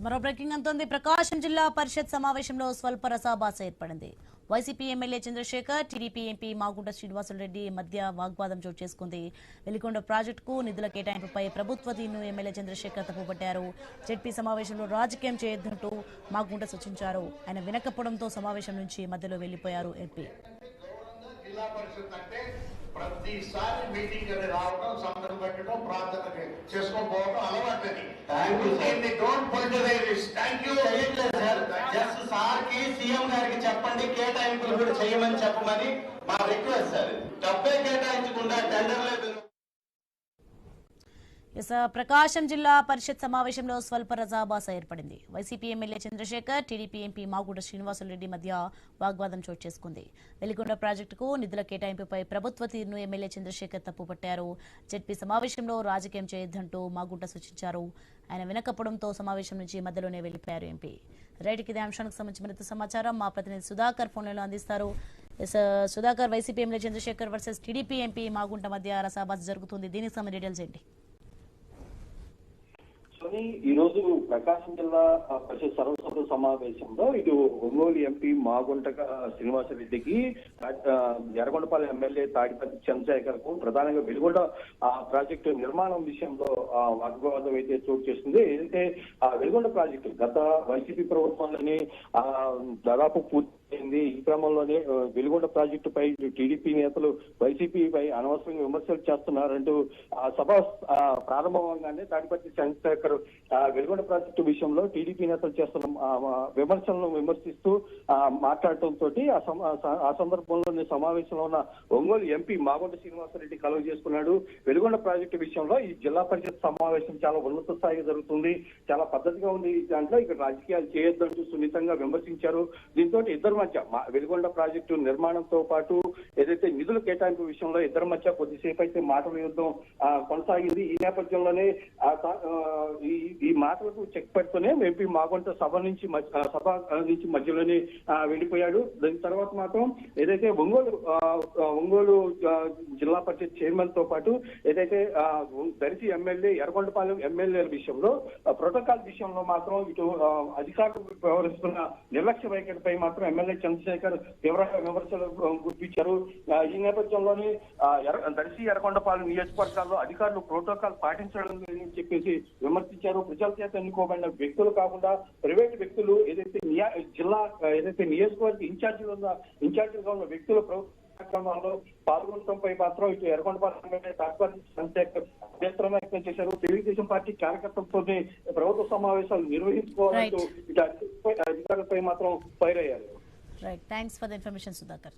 మరో బ్రేకింగ్ అంతోంది. ప్రకాశం జిల్లా పరిషత్ సమావేశంలో స్వల్ప రసాభాస ఏర్పడింది. వైసీపీ ఎమ్మెల్యే చంద్రశేఖర్, టీడీపీ ఎంపీ మాగుంట శ్రీనివాసులరెడ్డి మధ్య వాగ్వాదం చోటు చేసుకుంది. వెలిగొండ ప్రాజెక్టుకు నిధుల కేటాయింపుపై ప్రభుత్వ తీరును ఎమ్మెల్యే చంద్రశేఖర్ తప్పుపట్టారు. జెడ్పీ సమావేశంలో రాజకీయం చేయొద్దంటూ మాగుంట సూచించారు. ఆయన వినకపోవడంతో సమావేశం నుంచి మధ్యలో వెళ్లిపోయారు ఎంపీ. జిల్లా పరిషత్ అంటే ప్రతిసారి మీటింగ్ అనేది రావడం, సందర్భం పెట్టడం, ప్రార్థన చేసుకోకపోవడం అలవాటది. జస్ట్ సార్ కి సీఎం గారికి చెప్పండి, కేటాయింపులు కూడా చేయమని చెప్పమని మా రిక్వెస్ట్ సార్. డబ్బే కేటాయించకుండా టెండర్లే. ప్రకాశం జిల్లా పరిషత్ సమావేశంలో స్వల్ప రజాబాస ఏర్పడింది. వైసీపీ ఎమ్మెల్యే చంద్రశేఖర్, టీడీపీ ఎంపీ మాగుంట శ్రీనివాసులరెడ్డి మధ్య వాగ్వాదం చోటు చేసుకుంది. వెలిగొండ ప్రాజెక్టుకు నిధుల కేటాయింపుపై ప్రభుత్వ తీరును ఎమ్మెల్యే చంద్రశేఖర్ తప్పుపట్టారు. జెడ్పీ సమావేశంలో రాజకీయం చేయొద్దంటూ మాగుంట సూచించారు. ఆయన వినకపోవడంతో సమావేశం నుంచి మధ్యలోనే వెళ్లిపోయారు ఎంపీ. రైట్ ఇదే అంశానికి సంబంధించి మరింత సమాచారం మా ప్రతినిధి సుధాకర్ ఫోన్లలో అందిస్తారు. Sudhakar, YCP MLA Chandrasekhar versus TDP MP Magunta మధ్య రసాబాస జరుగుతుంది. దీనికి సంబంధించిన డీటెయిల్స్ ఏంటి? ఈ రోజు ప్రకాశం జిల్లా పరిషత్ సర్వసభ్య సమావేశంలో ఇటు ఒంగోలు ఎంపీ మాగుంట శ్రీనివాసరెడ్డికి, ఎర్రగొండపాలెం ఎమ్మెల్యే తాడిపత్రి చంద్రశేఖర్ కు ప్రధానంగా వెలుగొండ ప్రాజెక్టు నిర్మాణం విషయంలో వాగ్వాదం అయితే చోటు చేస్తుంది. ఏదైతే వెలుగొండ ప్రాజెక్టు గత వైసీపీ ప్రభుత్వంలోనే దాదాపు పూర్తయింది. ఈ క్రమంలోనే వెలుగొండ ప్రాజెక్టు పై టీడీపీ నేతలు వైసీపీపై అనవసరంగా విమర్శలు చేస్తున్నారంటూ సభ ప్రారంభంగానే తాడిపత్రి చంద్రశేఖర్ వెలుగొండ ప్రాజెక్టు విషయంలో టీడీపీ నేతలు చేస్తున్న విమర్శలను విమర్శిస్తూ మాట్లాడటంతో ఆ సందర్భంలోనే సమావేశంలో ఉన్న ఒంగోలు ఎంపీ మాగుంట శ్రీనివాసరెడ్డి కలువ చేసుకున్నాడు. వెలుగొండ ప్రాజెక్టు విషయంలో ఈ జిల్లా పరిషత్ సమావేశం చాలా ఉన్నత స్థాయిగా జరుగుతుంది, చాలా పద్ధతిగా ఉంది. దాంట్లో ఇక్కడ రాజకీయాలు చేయొద్దంటూ సున్నితంగా విమర్శించారు. దీంతో ఇద్దరు మధ్య వెలుగొండ ప్రాజెక్టు నిర్మాణంతో పాటు ఏదైతే నిధుల కేటాయింపు విషయంలో ఇద్దరి మధ్య కొద్దిసేపు అయితే మాటల యుద్ధం కొనసాగింది. ఈ నేపథ్యంలోనే ఈ మాటలకు చెక్ పెడుతూనే ఎంపీ మాగుంట సభ నుంచి మధ్యలోనే వెళ్ళిపోయాడు. దాని తర్వాత మాత్రం ఏదైతే ఒంగోలు జిల్లా పరిషత్ చైర్మన్ తో పాటు ఏదైతే దర్శి ఎమ్మెల్యే, ఎర్రగొండపాలెం ఎమ్మెల్యేల విషయంలో ప్రోటోకాల్ విషయంలో మాత్రం ఇటు అధికారులు వ్యవహరిస్తున్న నిర్లక్ష్య వైఖరిపై మాత్రం ఎమ్మెల్యే చంద్రశేఖర్ తీవ్రంగా విమర్శలు గుర్తించారు. ఈ నేపథ్యంలోనే దర్శి, ఎర్రగొండపాలెం నియోజకవర్గాల్లో అధికారులు ప్రోటోకాల్ పాటించడం లేదని చెప్పేసి విమర్శించారు. ప్రజల చేత ఎన్నుకోబడిన వ్యక్తులు కాకుండా ప్రైవేటు వ్యక్తులు ఏదైతే జిల్లా ఏదైతే నియోజకవర్గ ఇన్ఛార్జిగా ఉన్న వ్యక్తులు కార్యక్రమాల్లో పాల్గొనడంపై మాత్రం ఇటు ఎర్రగొండపాలెం తాడిపత్రి చంద్రశేఖర్ అభ్యంతరం వ్యక్తం చేశారు. తెలుగుదేశం పార్టీ కార్యకర్తలతోనే ప్రభుత్వ సమావేశాలు నిర్వహించుకోవాలంటూ ఇటు అధికారులపై మాత్రం ఫైర్ అయ్యారు. Right, thanks for the information Sudhakar.